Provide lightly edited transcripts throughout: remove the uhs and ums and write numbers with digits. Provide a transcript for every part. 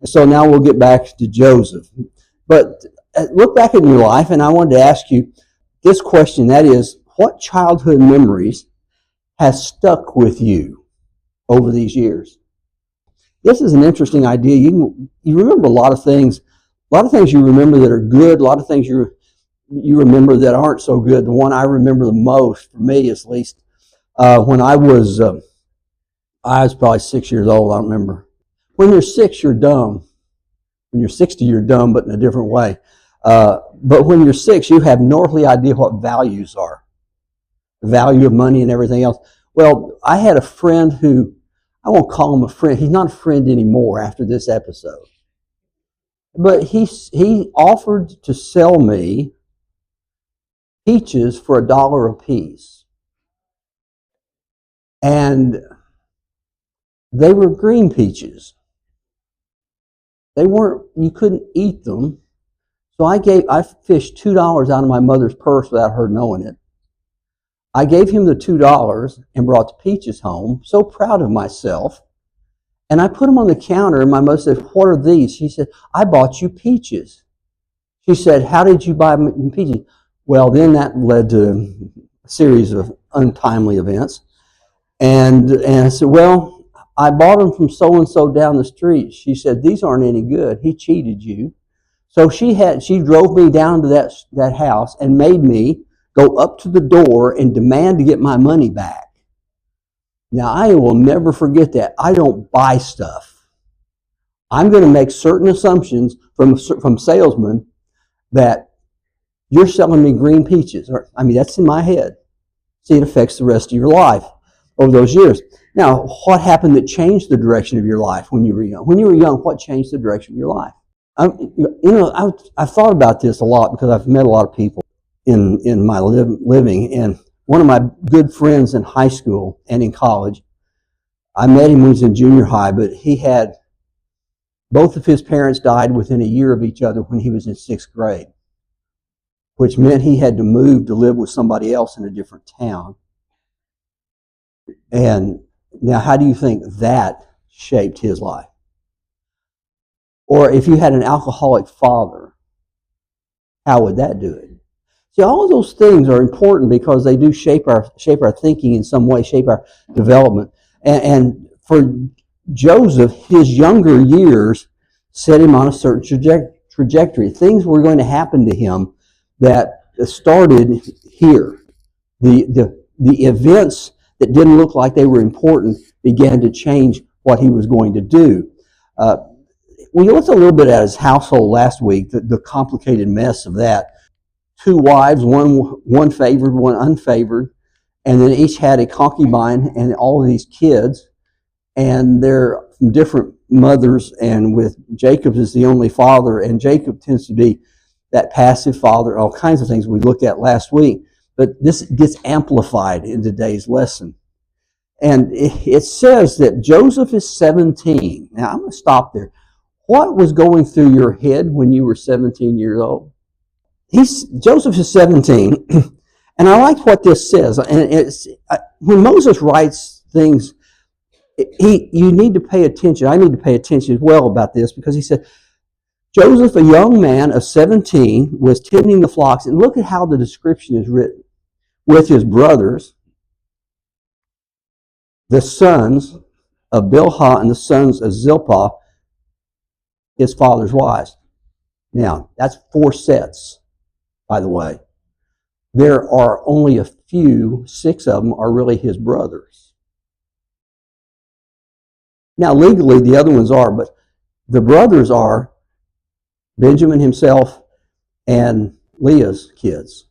So now we'll get back to Joseph. But look back in your life, and I wanted to ask you this question, that is, what childhood memories has stuck with you over these years? This is an interesting idea. You remember a lot of things. A lot of things you remember that are good. A lot of things you remember that aren't so good. The one I remember the most, for me at least, when I was probably 6 years old. I don't remember. When you're 6, you're dumb. When you're 60, you're dumb, but in a different way. But when you're 6, you have no earthly idea what values are. The value of money and everything else. Well, I had a friend who, I won't call him a friend. He's not a friend anymore after this episode. But he offered to sell me peaches for $1 a piece. And they were green peaches. They weren't, you couldn't eat them. So I fished $2 out of my mother's purse without her knowing it. I gave him the $2 and brought the peaches home, so proud of myself. And I put them on the counter, and my mother said, "What are these?" She said, "I bought you peaches." She said, "How did you buy peaches?" Well, then that led to a series of untimely events. And I said, "Well, I bought them from so-and-so down the street." She said, "These aren't any good. He cheated you." So she drove me down to that house and made me go up to the door and demand to get my money back. Now, I will never forget that. I don't buy stuff. I'm going to make certain assumptions from salesmen that you're selling me green peaches. That's in my head. See, it affects the rest of your life over those years. Now, what happened that changed the direction of your life when you were young? When you were young, what changed the direction of your life? I've thought about this a lot because I've met a lot of people in my living, and one of my good friends in high school and in college, I met him when he was in junior high, but both of his parents died within a year of each other when he was in 6th grade, which meant he had to move to live with somebody else in a different town. And now, how do you think that shaped his life? Or if you had an alcoholic father, how would that do it? See, all of those things are important because they do shape our thinking in some way, shape our development. And for Joseph, his younger years set him on a certain trajectory. Things were going to happen to him that started here. The events that didn't look like they were important began to change what he was going to do. We looked a little bit at his household last week, the complicated mess of that. 2 wives, one favored, one unfavored, and then each had a concubine and all of these kids, and they're from different mothers, and with Jacob as the only father, and Jacob tends to be that passive father, all kinds of things we looked at last week, but this gets amplified in today's lesson. And it says that Joseph is 17. Now, I'm going to stop there. What was going through your head when you were 17 years old? Joseph is 17, and I like what this says. And when Moses writes things, you need to pay attention. I need to pay attention as well about this, because he said, Joseph, a young man of 17, was tending the flocks. And look at how the description is written. With his brothers, the sons of Bilhah and the sons of Zilpah, his father's wives. Now, that's 4 sets, by the way. There are only a few, 6 of them are really his brothers. Now, legally, the other ones are, but the brothers are Benjamin himself and Leah's kids.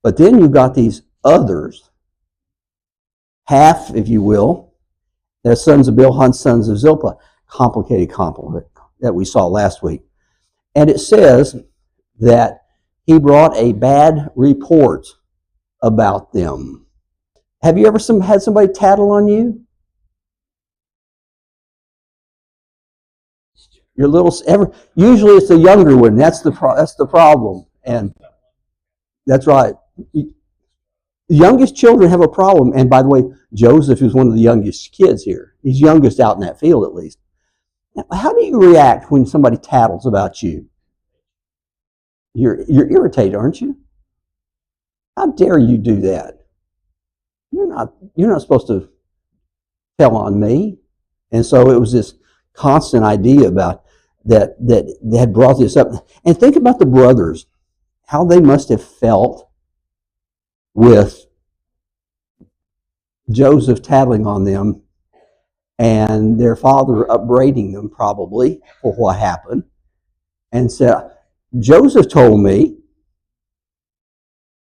But then you've got these others, half, if you will, the sons of Bilhah, sons of Zilpah. Complicated compliment that we saw last week. And it says that he brought a bad report about them. Have you ever had somebody tattle on you? Usually it's the younger one. That's the problem. And that's right. The youngest children have a problem. And by the way, Joseph is one of the youngest kids here. He's youngest out in that field, at least. Now, how do you react when somebody tattles about you? You're irritated, aren't you? How dare you do that? You're not supposed to tell on me. And so it was this constant idea about that had brought this up. And think about the brothers, how they must have felt with Joseph tattling on them and their father upbraiding them probably for what happened and said, Joseph told me,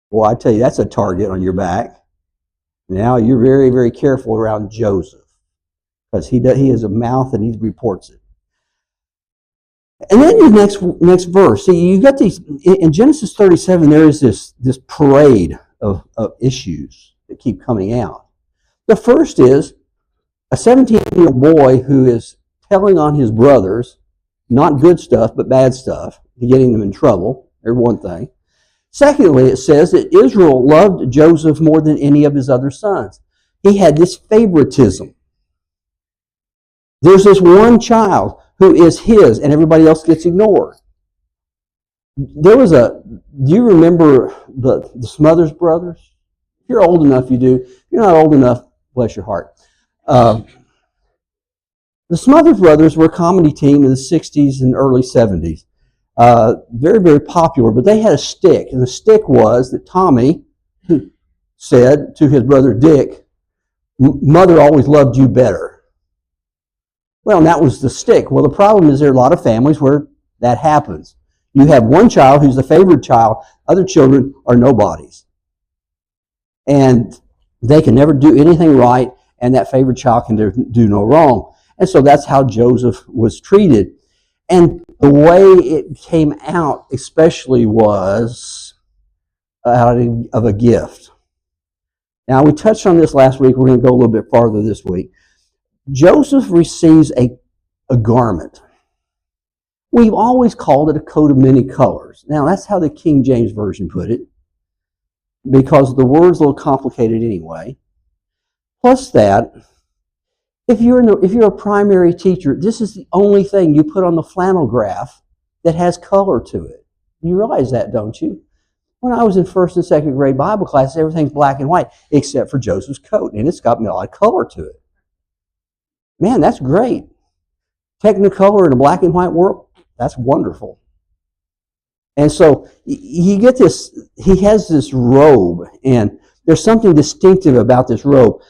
well, I tell you, that's a target on your back. Now you're very, very careful around Joseph because he has a mouth and he reports it. And then the next verse, see, you got these in Genesis 37. There is this parade of issues that keep coming out. The first is a 17-year-old boy who is telling on his brothers, not good stuff, but bad stuff, getting them in trouble. There's one thing. Secondly, it says that Israel loved Joseph more than any of his other sons. He had this favoritism. There's this one child who is his, and everybody else gets ignored. Do you remember the Smothers Brothers? If you're old enough, you do. If you're not old enough, bless your heart. The Smothers Brothers were a comedy team in the 60s and early 70s. Very, very popular, but they had a stick, and the stick was that Tommy said to his brother Dick, Mother always loved you better. Well, and that was the stick. Well, the problem is there are a lot of families where that happens. You have one child who's the favored child, other children are nobodies. And they can never do anything right, and that favored child can do no wrong. And so that's how Joseph was treated. And the way it came out especially was out of a gift. Now, we touched on this last week. We're going to go a little bit farther this week. Joseph receives a garment. We've always called it a coat of many colors. Now, that's how the King James Version put it, because the word's a little complicated anyway. Plus that, if you're a primary teacher, this is the only thing you put on the flannel graph that has color to it. You realize that, don't you? When I was in first and second grade Bible class, everything's black and white except for Joseph's coat, and it's got a lot of color to it. Man, that's great. Technicolor in a black and white world, that's wonderful. And so he has this robe, and there's something distinctive about this robe.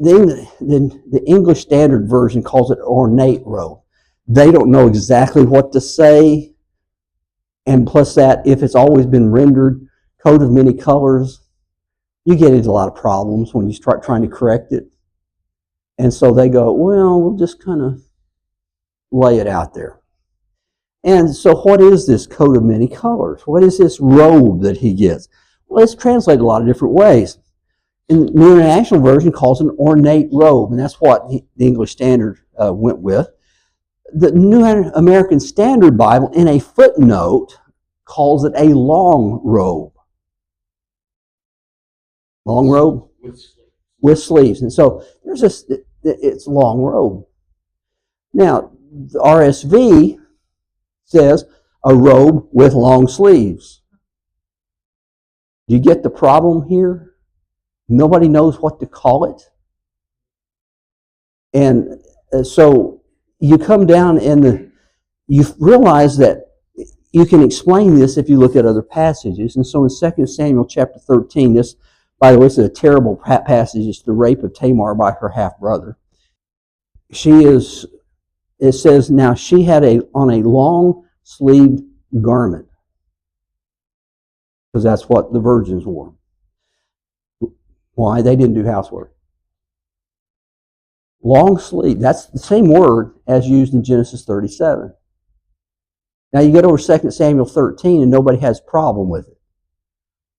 The English Standard Version calls it ornate robe. They don't know exactly what to say. And plus that, if it's always been rendered coat of many colors, you get into a lot of problems when you start trying to correct it. And so they go, well, we'll just kind of lay it out there. And so what is this coat of many colors? What is this robe that he gets? Well, it's translated a lot of different ways. And the New International Version calls it an ornate robe, and that's what the English Standard went with. The New American Standard Bible, in a footnote, calls it a long robe. Long robe? With sleeves. And so there's this, it's a long robe. Now, the RSV says a robe with long sleeves. Do you get the problem here? Nobody knows what to call it. And so you come down and you realize that you can explain this if you look at other passages. And so in 2 Samuel chapter 13, this, by the way, it's a terrible passage. It's the rape of Tamar by her half-brother. It says, now she had on a long-sleeved garment, because that's what the virgins wore. Why? They didn't do housework. Long sleeve, that's the same word as used in Genesis 37. Now you get over 2 Samuel 13 and nobody has a problem with it.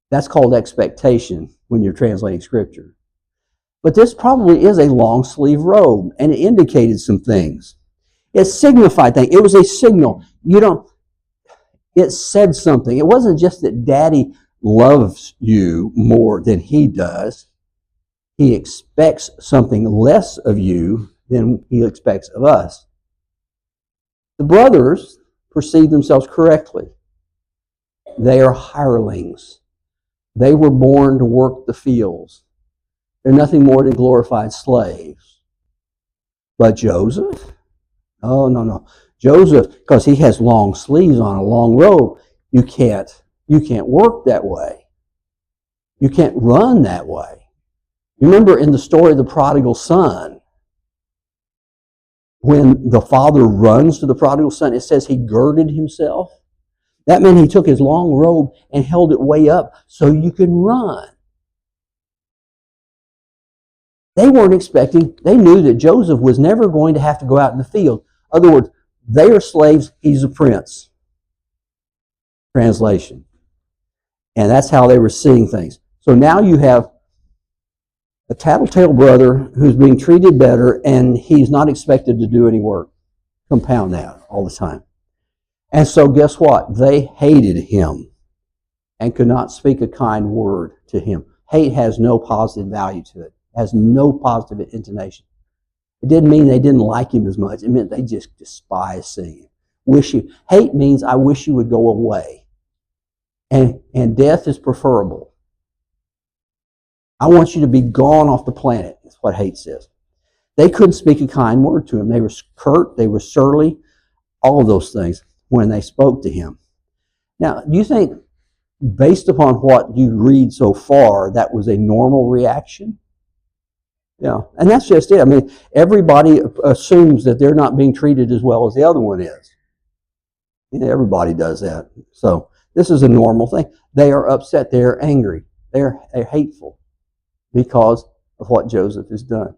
That's called expectation when you're translating Scripture. But this probably is a long sleeve robe, and it indicated some things. It signified things. It was a signal. It said something. It wasn't just that Daddy loves you more than he does. He expects something less of you than he expects of us. The brothers perceive themselves correctly. They are hirelings. They were born to work the fields. They're nothing more than glorified slaves. But Joseph? Oh, no. Joseph, because he has long sleeves on, a long robe, you can't work that way. You can't run that way. You remember in the story of the prodigal son, when the father runs to the prodigal son, it says he girded himself. That meant he took his long robe and held it way up so you can run. They weren't expecting, they knew that Joseph was never going to have to go out in the field. In other words, they are slaves, he's a prince. Translation. And that's how they were seeing things. So now you have a tattletale brother who's being treated better, and he's not expected to do any work. Compound that all the time. And so guess what? They hated him and could not speak a kind word to him. Hate has no positive value to it. It has no positive intonation. It didn't mean they didn't like him as much. It meant they just despised seeing him. Hate means I wish you would go away. And death is preferable. I want you to be gone off the planet. That's what hate says. They couldn't speak a kind word to him. They were curt, they were surly, all of those things when they spoke to him. Now, do you think, based upon what you read so far, that was a normal reaction? Yeah, and that's just it. I mean, everybody assumes that they're not being treated as well as the other one is. Everybody does that. So this is a normal thing. They are upset. They are angry. They're hateful because of what Joseph has done.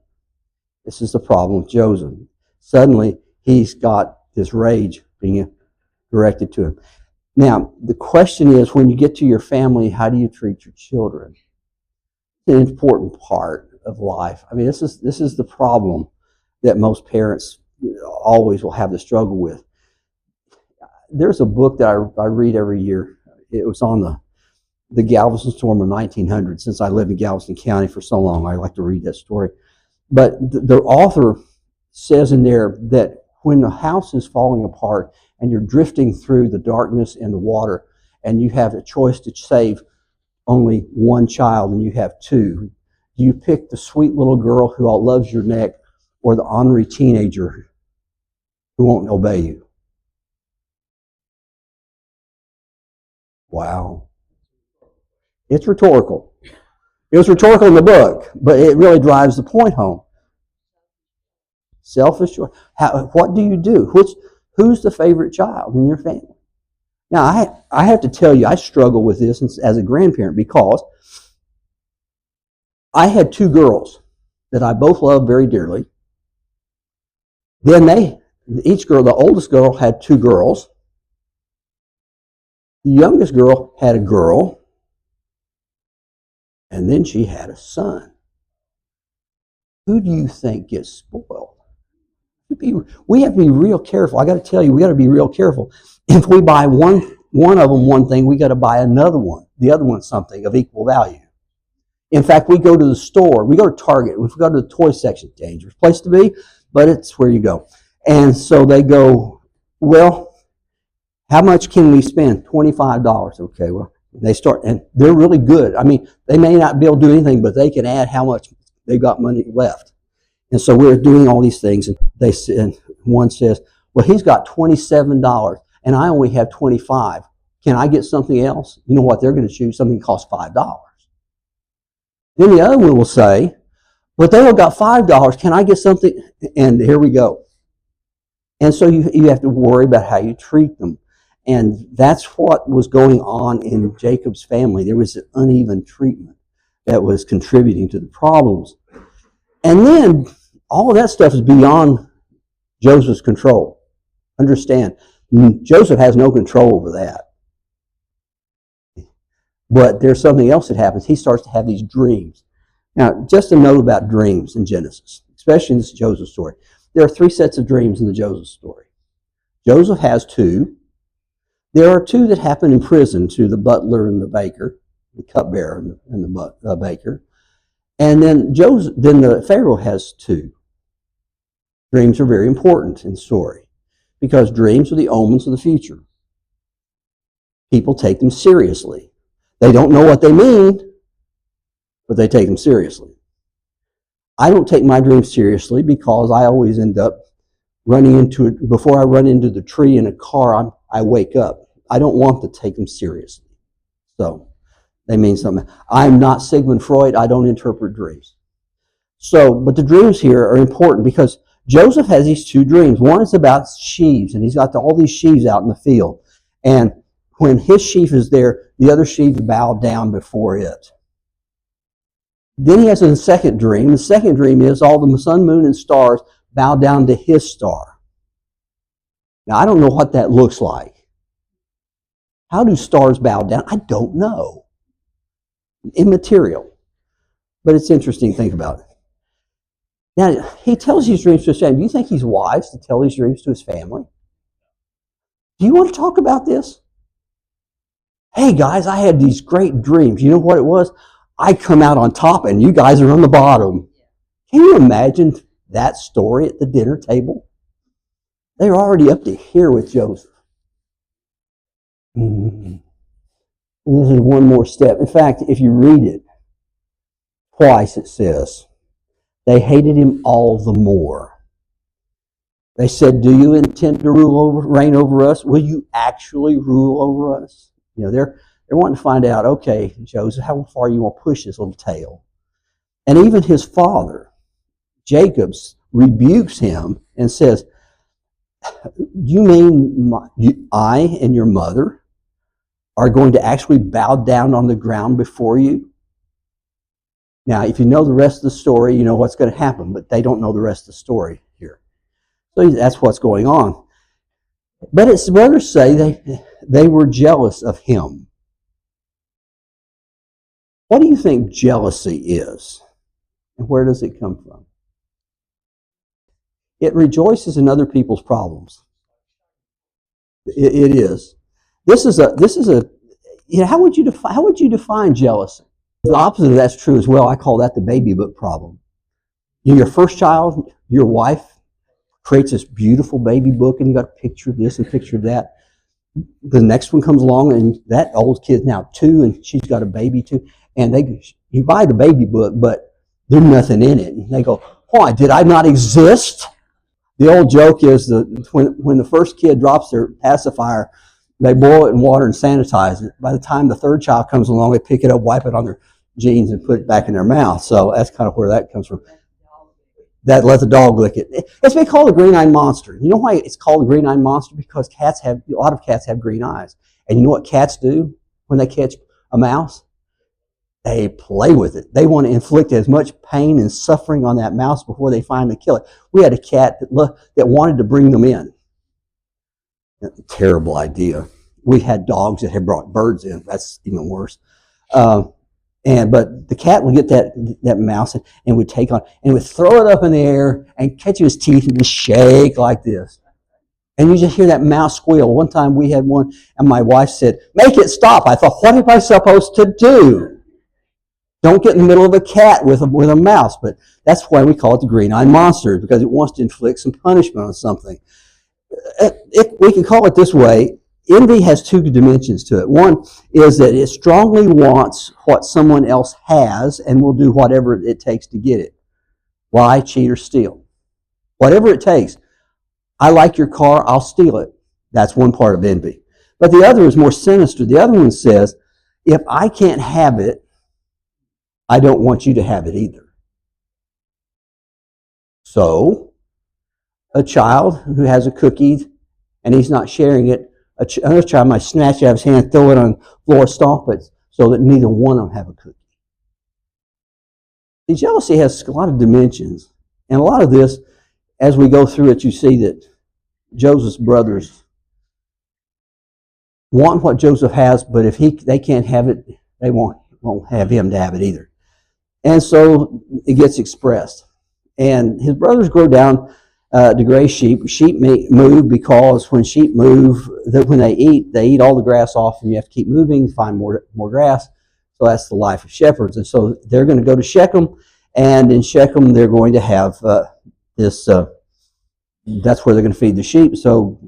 This is the problem with Joseph. Suddenly, he's got this rage being directed to him. Now, the question is, when you get to your family, how do you treat your children? It's an important part of life. I mean, this is the problem that most parents always will have to struggle with. There's a book that I read every year. It was on the Galveston storm of 1900. Since I lived in Galveston County for so long, I like to read that story. But the author says in there that when the house is falling apart and you're drifting through the darkness and the water, and you have a choice to save only one child and you have two, do you pick the sweet little girl who all loves your neck, or the ornery teenager who won't obey you? Wow. It's rhetorical. It was rhetorical in the book, but it really drives the point home. Selfish. What do you do? Who's the favorite child in your family? Now, I have to tell you, I struggle with this as a grandparent because I had two girls that I both loved very dearly. Then the oldest girl had two girls. The youngest girl had a girl. And then she had a son. Who do you think gets spoiled? We have to be real careful. I got to tell you, we got to be real careful. If we buy one of them one thing, we got to buy another one, the other one something of equal value. In fact, we go to the store, we go to Target, we go to the toy section, dangerous place to be, but it's where you go. And so they go, well, how much can we spend? $25. Okay, well, they start, and they're really good. I mean, they may not be able to do anything, but they can add how much they've got money left. And so we're doing all these things, and one says, well, he's got $27, and I only have $25. Can I get something else? You know what they're going to choose? Something that costs $5. Then the other one will say, but they all got $5. Can I get something? And here we go. And so you have to worry about how you treat them. And that's what was going on in Jacob's family. There was an uneven treatment that was contributing to the problems. And then all of that stuff is beyond Joseph's control. Understand, Joseph has no control over that. But there's something else that happens. He starts to have these dreams. Now, just a note about dreams in Genesis, especially in this Joseph story. There are 3 sets of dreams in the Joseph story. Joseph has 2. There are 2 that happen in prison to the butler and the baker, the cupbearer and the baker. And then the Pharaoh has 2. Dreams are very important in the story because dreams are the omens of the future. People take them seriously. They don't know what they mean, but they take them seriously. I don't take my dreams seriously because I always end up running into it. Before I run into the tree in a car, I wake up. I don't want to take them seriously. So they mean something. I'm not Sigmund Freud. I don't interpret dreams. So, but the dreams here are important because Joseph has these two dreams. One is about sheaves, and he's got all these sheaves out in the field. And when his sheaf is there, the other sheaves bow down before it. Then he has a second dream. The second dream is all the sun, moon, and stars bow down to his star. Now, I don't know what that looks like. How do stars bow down? I don't know. Immaterial. But it's interesting to think about it. Now, he tells these dreams to his family. Do you think he's wise to tell these dreams to his family? Do you want to talk about this? Hey, guys, I had these great dreams. You know what it was? I come out on top and you guys are on the bottom. Can you imagine that story at the dinner table? They're already up to here with Joseph. And this is one more step. In fact, if you read it, twice it says, they hated him all the more. They said, do you intend to reign over us? Will you actually rule over us? You know, they're wanting to find out, okay, Joseph, how far you want to push this little tail? And even his father, Jacob, rebukes him and says, you mean I and your mother are going to actually bow down on the ground before you? Now, if you know the rest of the story, you know what's going to happen, but they don't know the rest of the story here. So that's what's going on. But his brothers say they were jealous of him. What do you think jealousy is? And where does it come from? It rejoices in other people's problems. It is. This is a. You know, how would you define jealousy? The opposite of that's true as well. I call that the baby book problem. Your first child, your wife creates this beautiful baby book, and you got a picture of this and a picture of that. The next one comes along, and that old kid's now 2, and she's got a baby too. And you buy the baby book, but there's nothing in it. And they go, "Why did I not exist?" The old joke is that when the first kid drops their pacifier, they boil it in water and sanitize it. By the time the third child comes along, they pick it up, wipe it on their jeans, and put it back in their mouth. So that's kind of where that comes from. That let the dog lick it. It's been called the green-eyed monster. You know why it's called the green-eyed monster? Because a lot of cats have green eyes. And you know what cats do when they catch a mouse? They play with it. They want to inflict as much pain and suffering on that mouse before they finally kill it. We had a cat that wanted to bring them in. Terrible idea. We had dogs that had brought birds in. That's even worse. But the cat would get that mouse and would take on and would throw it up in the air and catch his teeth and just shake like this. And you just hear that mouse squeal. One time we had one, and my wife said, "Make it stop." I thought, what am I supposed to do? Don't get in the middle of a cat with a mouse. But that's why we call it the green-eyed monster, because it wants to inflict some punishment on something. We can call it this way. Envy has 2 dimensions to it. One is that it strongly wants what someone else has and will do whatever it takes to get it. Lie, cheat, or steal. Whatever it takes. I like your car, I'll steal it. That's one part of envy. But the other is more sinister. The other one says, if I can't have it, I don't want you to have it either. So, a child who has a cookie and he's not sharing it, another child might snatch it out of his hand, throw it on the floor, stomp it, so that neither one of them have a cookie. See, jealousy has a lot of dimensions. And a lot of this, as we go through it, you see that Joseph's brothers want what Joseph has, but if they can't have it, they won't have him to have it either. And so it gets expressed. And his brothers grow down to graze sheep. Sheep move because when sheep move, when they eat all the grass off, and you have to keep moving, find more grass. So that's the life of shepherds. And so they're going to go to Shechem, and in Shechem they're going to have this that's where they're going to feed the sheep. So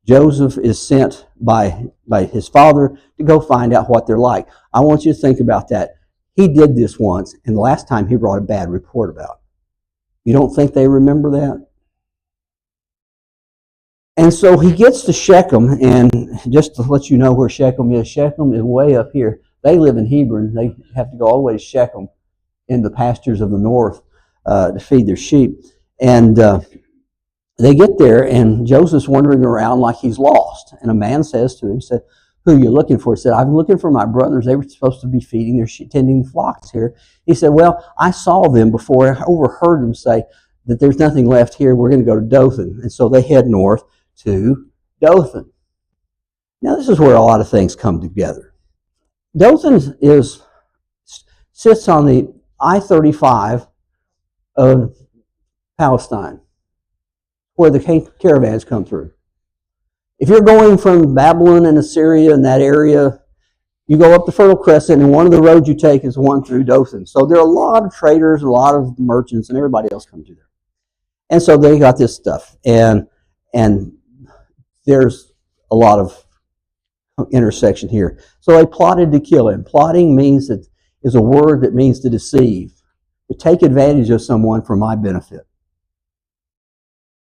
Joseph is sent by his father to go find out what they're like. I want you to think about that. He did this once, and the last time he brought a bad report about it. You don't think they remember that? And so he gets to Shechem, and just to let you know where Shechem is way up here. They live in Hebron. They have to go all the way to Shechem in the pastures of the north to feed their sheep. And they get there, and Joseph's wandering around like he's lost. And a man says to him, said, "Who are you looking for?" He said, "I'm looking for my brothers. They were supposed to be feeding their tending the flocks here." He said, "Well, I saw them before. I overheard them say that there's nothing left here. We're going to go to Dothan." And so they head north to Dothan. Now, this is where a lot of things come together. Dothan sits on the I-35 of Palestine, where the caravans come through. If you're going from Babylon and Assyria and that area, you go up the Fertile Crescent, and one of the roads you take is one through Dothan. So there are a lot of traders, a lot of merchants, and everybody else comes through there. And so they got this stuff, and there's a lot of intersection here. So they plotted to kill him. Plotting is a word that means to deceive, to take advantage of someone for my benefit.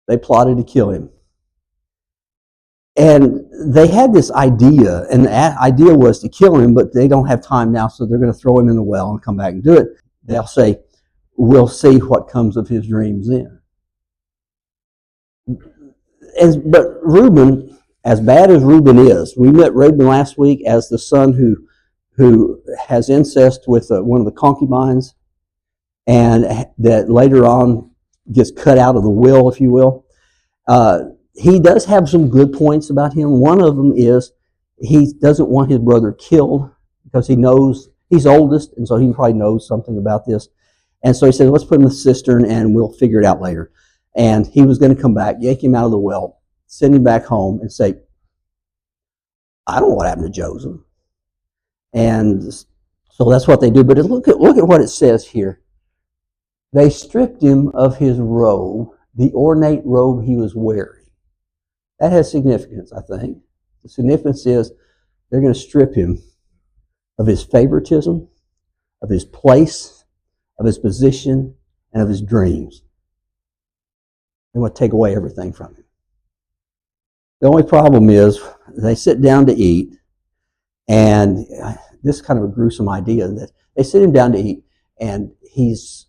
They plotted to kill him. And they had this idea, and the idea was to kill him, but they don't have time now, so they're going to throw him in the well and come back and do it. They'll say, "We'll see what comes of his dreams then." But Reuben, as bad as Reuben is, we met Reuben last week as the son who has incest with one of the concubines, and that later on gets cut out of the will, if you will. He does have some good points about him. One of them is he doesn't want his brother killed because he knows he's oldest, and so he probably knows something about this. And so he said, "Let's put him in the cistern and we'll figure it out later." And he was going to come back, yank him out of the well, send him back home, and say, "I don't know what happened to Joseph." And so that's what they do. But look at what it says here. They stripped him of his robe, the ornate robe he was wearing. That has significance, I think. The significance is they're going to strip him of his favoritism, of his place, of his position, and of his dreams. They want to take away everything from him. The only problem is they sit down to eat, and this is kind of a gruesome idea that they sit him down to eat, and he's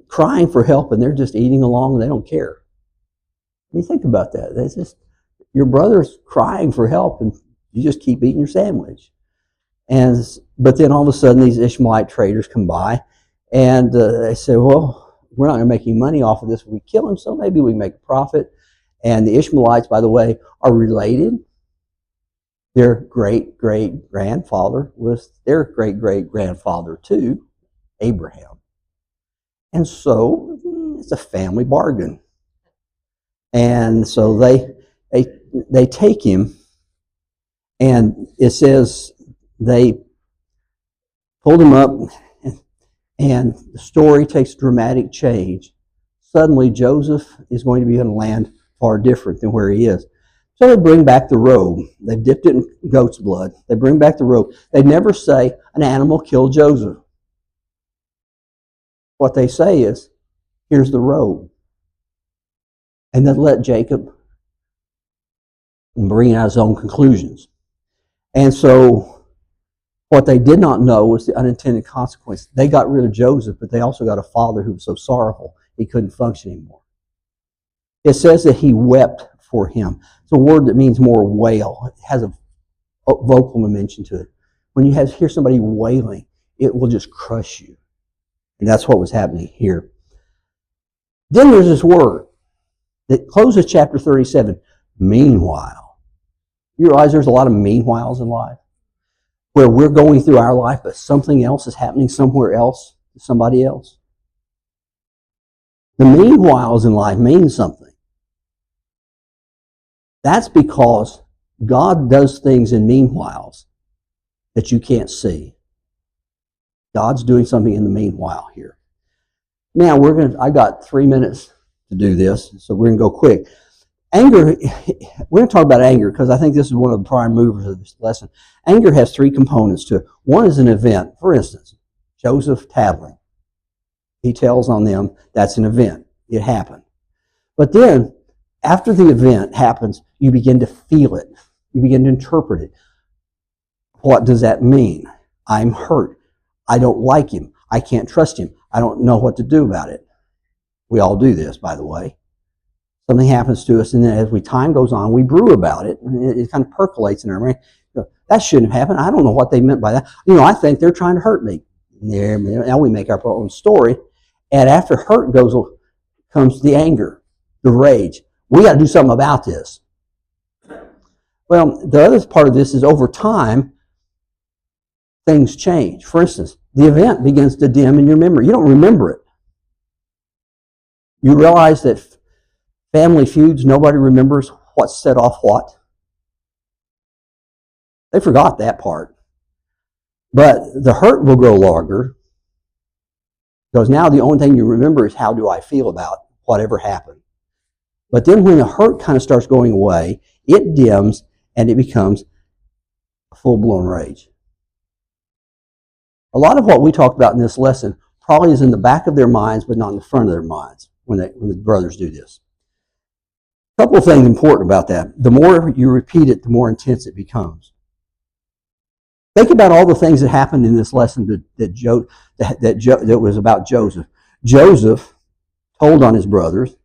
crying for help, and they're just eating along, and they don't care. I mean, think about that. It's just, your brother's crying for help, and you just keep eating your sandwich. But then all of a sudden, these Ishmaelite traders come by, and they say, "Well, we're not going to make any money off of this if we kill him, so maybe we make a profit." And the Ishmaelites, by the way, are related. Their great-great-grandfather was their great-great-grandfather too, Abraham. And so it's a family bargain. And so they take him, and it says they pulled him up, and the story takes a dramatic change. Suddenly, Joseph is going to be in a land far different than where he is. So they bring back the robe. They've dipped it in goat's blood. They bring back the robe. They never say an animal killed Joseph. What they say is, "Here's the robe." And then let Jacob bring out his own conclusions. And so what they did not know was the unintended consequence. They got rid of Joseph, but they also got a father who was so sorrowful he couldn't function anymore. It says that he wept for him. It's a word that means more wail. It has a vocal dimension to it. When you hear somebody wailing, it will just crush you. And that's what was happening here. Then there's this word that closes chapter 37, meanwhile. You realize there's a lot of meanwhiles in life, where we're going through our life, but something else is happening somewhere else to somebody else. The meanwhiles in life mean something. That's because God does things in meanwhiles that you can't see. God's doing something in the meanwhile here. Now I got 3 minutes to do this, so we're going to go quick. Anger, we're going to talk about anger because I think this is one of the prime movers of this lesson. Anger has three components to it. One is an event. For instance, Joseph tattling. He tells on them, that's an event. It happened. But then, after the event happens, you begin to feel it. You begin to interpret it. What does that mean? I'm hurt. I don't like him. I can't trust him. I don't know what to do about it. We all do this, by the way. Something happens to us, and then as time goes on, we brew about it, and it kind of percolates in our brain. That shouldn't have happened. I don't know what they meant by that. I think they're trying to hurt me. Now we make up our own story, and after hurt comes the anger, the rage. We got to do something about this. Well, the other part of this is over time, things change. For instance, the event begins to dim in your memory. You don't remember it. You realize that family feuds, nobody remembers what set off what. They forgot that part. But the hurt will grow longer because now the only thing you remember is how do I feel about whatever happened. But then when the hurt kind of starts going away, it dims and it becomes a full-blown rage. A lot of what we talked about in this lesson probably is in the back of their minds, but not in the front of their minds when the brothers do this. A couple of things important about that. The more you repeat it, the more intense it becomes. Think about all the things that happened in this lesson that was about Joseph. Joseph told on his brothers.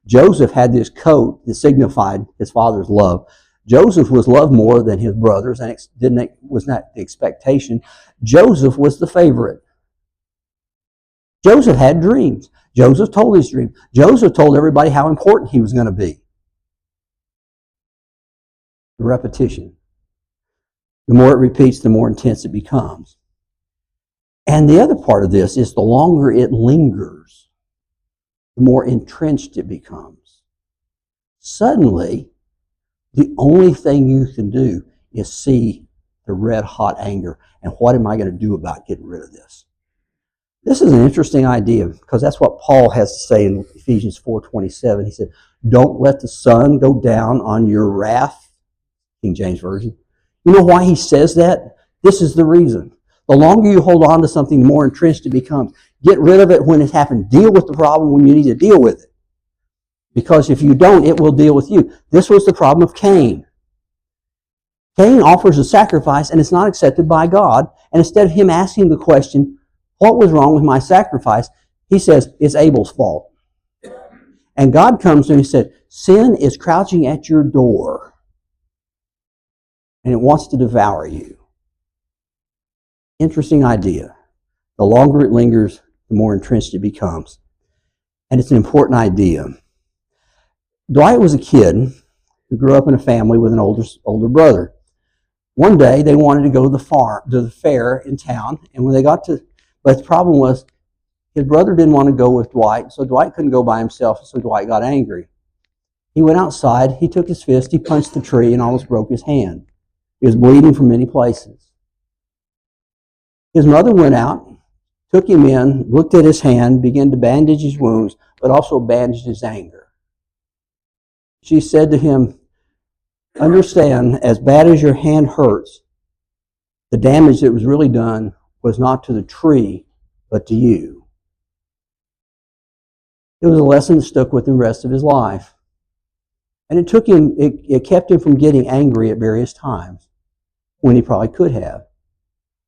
Joseph had this coat that signified his father's love. Joseph was loved more than his brothers, and was not the expectation. Joseph was the favorite. Joseph had dreams. Joseph told his dream. Joseph told everybody how important he was going to be. The repetition. The more it repeats, the more intense it becomes. And the other part of this is the longer it lingers, the more entrenched it becomes. Suddenly, the only thing you can do is see the red hot anger and what am I going to do about getting rid of this? This is an interesting idea because that's what Paul has to say in Ephesians 4:27. He said, don't let the sun go down on your wrath, King James Version. You know why he says that? This is the reason. The longer you hold on to something, the more entrenched it becomes. Get rid of it when it happened. Deal with the problem when you need to deal with it. Because if you don't, it will deal with you. This was the problem of Cain. Cain offers a sacrifice and it's not accepted by God. And instead of him asking the question, what was wrong with my sacrifice? He says, it's Abel's fault. And God comes to him and said, sin is crouching at your door. And it wants to devour you. Interesting idea. The longer it lingers, the more entrenched it becomes. And it's an important idea. Dwight was a kid who grew up in a family with an older brother. One day they wanted to go to the fair in town, and when they got to, but the problem was his brother didn't want to go with Dwight, so Dwight couldn't go by himself, so Dwight got angry. He went outside, he took his fist, he punched the tree, and almost broke his hand. He was bleeding from many places. His mother went out, took him in, looked at his hand, began to bandage his wounds, but also bandaged his anger. She said to him, understand, as bad as your hand hurts, the damage that was really done was not to the tree, but to you. It was a lesson that stuck with him the rest of his life. And it kept him from getting angry at various times when he probably could have.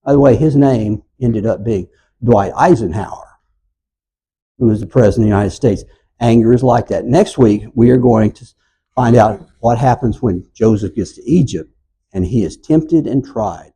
By the way, his name ended up being Dwight Eisenhower, who was the President of the United States. Anger is like that. Next week, we are going to find out what happens when Joseph gets to Egypt and he is tempted and tried.